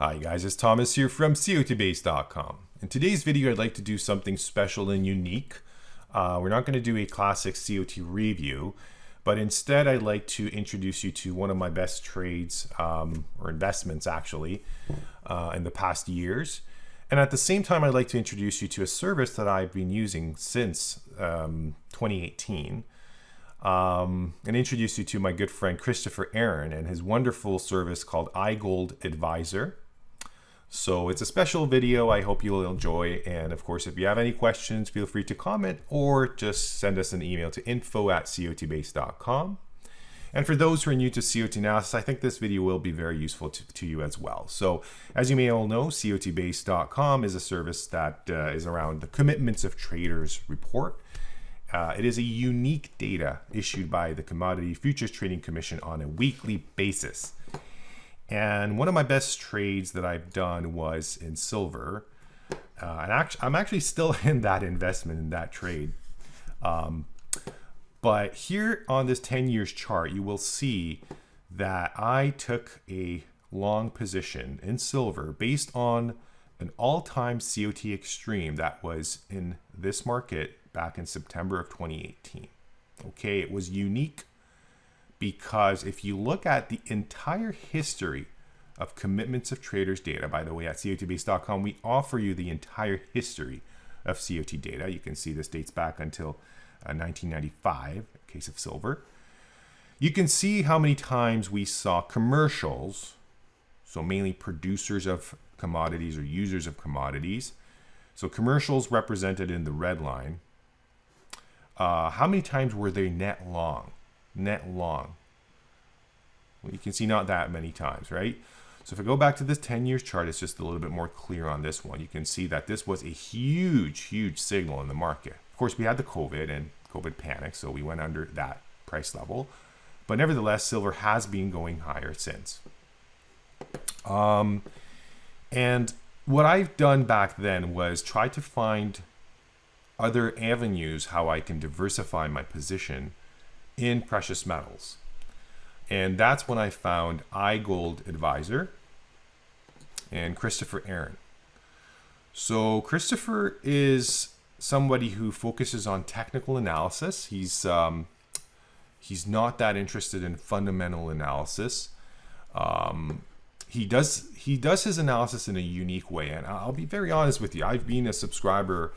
Hi guys, it's Thomas here from COTBase.com. In today's video, I'd like to do something special and unique. We're not going to do a classic COT review, but instead I'd like to introduce you to one of my best trades, or investments actually, in the past years. And at the same time, I'd like to introduce you to a service that I've been using since 2018. And introduce you to my good friend Christopher Aaron and his wonderful service called iGoldAdvisor. So it's a special video. I hope you'll enjoy. And of course, if you have any questions, feel free to comment or just send us an email to info@cotbase.com. And for those who are new to COT analysis, I think this video will be very useful to you as well. So as you may all know, cotbase.com is a service that is around the Commitments of Traders report. It is a unique data issued by the Commodity Futures Trading Commission on a weekly basis. And one of my best trades that I've done was in silver. And I'm actually still in that investment, in that trade. But here on this 10 years chart, you will see that I took a long position in silver based on an all-time COT extreme that was in this market back in September of 2018. Okay, it was unique because if you look at the entire history of Commitments of Traders data, by the way, at cotbase.com, we offer you the entire history of COT data. You can see this dates back until 1995, in case of silver. You can see how many times we saw commercials, so mainly producers of commodities or users of commodities. So commercials represented in the red line. How many times were they net long? Net long. Well, you can see not that many times, right? So if I go back to this 10 years chart, it's just a little bit more clear on this one. You can see that this was a huge signal in the market. Of course, we had the COVID panic, so we went under that price level. But nevertheless, silver has been going higher since. And what I've done back then was try to find other avenues how I can diversify my position in precious metals. And that's when I found iGoldAdvisor and Christopher Aaron. So Christopher is somebody who focuses on technical analysis. He's not that interested in fundamental analysis. He does his analysis in a unique way, and I'll be very honest with you. I've been a subscriber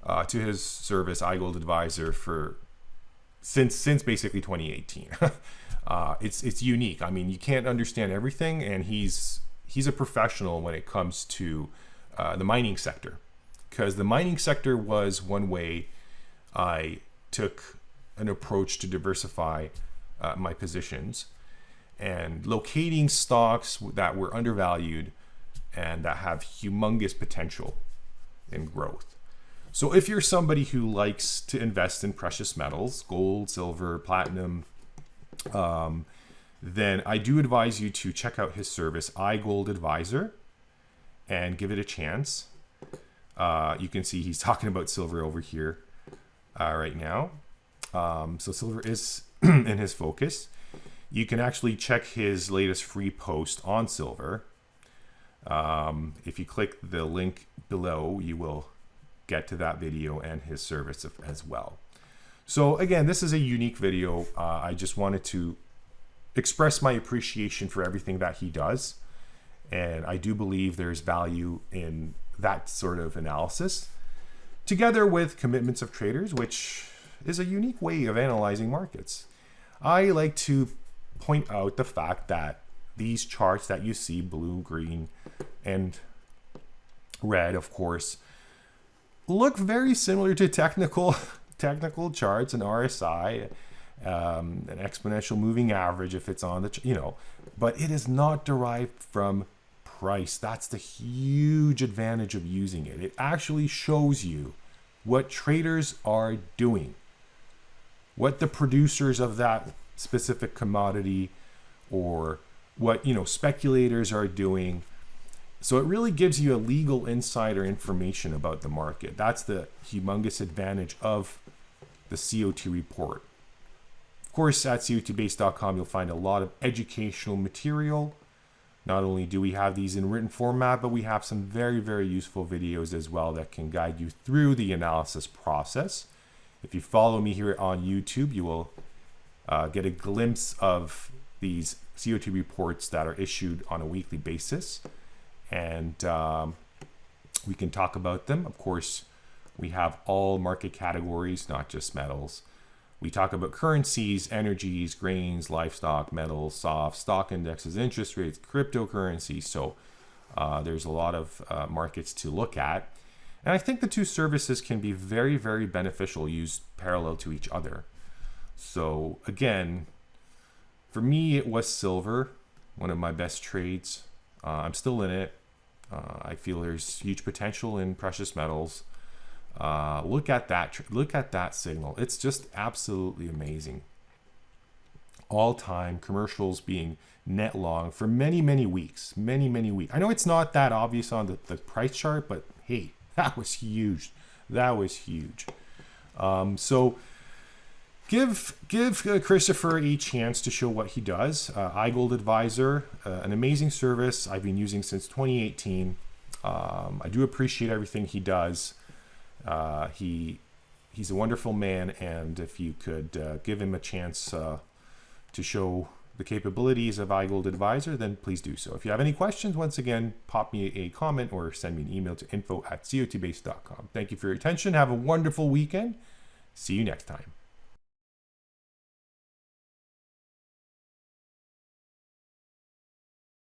to his service, iGoldAdvisor, since basically 2018. It's unique. I mean, you can't understand everything, and he's a professional when it comes to the mining sector, because the mining sector was one way I took an approach to diversify my positions and locating stocks that were undervalued and that have humongous potential in growth. So if you're somebody who likes to invest in precious metals, gold, silver, platinum, then I do advise you to check out his service, iGoldAdvisor, and give it a chance. You can see he's talking about silver over here right now. So silver is in his focus. You can actually check his latest free post on silver. If you click the link below, you will get to that video and his service as well. So again, this is a unique video. I just wanted to express my appreciation for everything that he does. And I do believe there's value in that sort of analysis, together with Commitments of Traders, which is a unique way of analyzing markets. I like to point out the fact that these charts that you see, blue, green, and red, of course, look very similar to technical charts, an RSI, an exponential moving average if it's on the, but it is not derived from price. That's the huge advantage of using it. It actually shows you what traders are doing, what the producers of that specific commodity or what speculators are doing. So it really gives you a legal insider information about the market. That's the humongous advantage of the COT report. Of course, at cotbase.com, you'll find a lot of educational material Not only do we have these in written format, but we have some very, very useful videos as well that can guide you through the analysis process. If you follow me here on YouTube, you will get a glimpse of these CO2 reports that are issued on a weekly basis. And we can talk about them. Of course, we have all market categories, not just metals. We talk about currencies, energies, grains, livestock, metals, soft, stock indexes, interest rates, cryptocurrency. So there's a lot of markets to look at. And I think the two services can be very, very beneficial used parallel to each other. So again, for me, it was silver, one of my best trades. I'm still in it. I feel there's huge potential in precious metals. Look at that signal. It's just absolutely amazing. All time commercials being net long for many, many weeks. Many, many weeks. I know it's not that obvious on the price chart, but hey, that was huge. That was huge. So give Christopher a chance to show what he does. iGoldAdvisor, an amazing service I've been using since 2018. I do appreciate everything he does. He's a wonderful man, and if you could give him a chance to show the capabilities of iGoldAdvisor, then please do so. If you have any questions, once again, pop me a comment or send me an email to info@cotbase.com. Thank you for your attention. Have a wonderful weekend. See you next time.